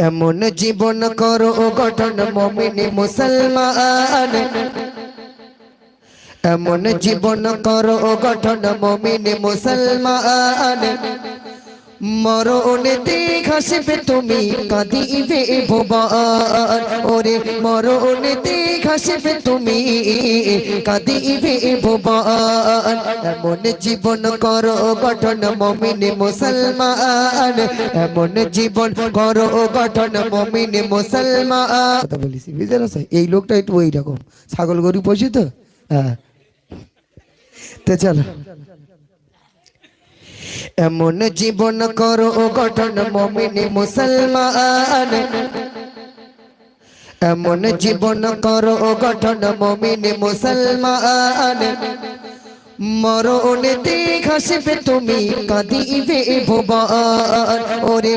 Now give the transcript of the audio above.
এমন জীবন করো গঠন মুমিন মুসলমান, এমন জীবন করো গঠন মুমিন মুসলমান। মরণেতে হাসবে তুমি কাঁদিবে ভুবন, ওরে মরণেতে হাসবে তুমি কাঁদিবে ভুবন। এমন জীবন করো গঠন মুমিন মুসলমান, এমন জীবন করো গঠন মুমিন মুসলমান। কথা বলিস বুঝলেন স্যার, এই লোকটা একটু ওই রকম ছাগল গরু পোষে তো। হ্যাঁ তো চলো। এমন জীবন করো গঠন মুমিন মুসলমান, এমন জীবন করো গঠন মুমিন মুসলমান। মরণেতে হাসবে তুমি কাঁদিবে ভুবন, ওরে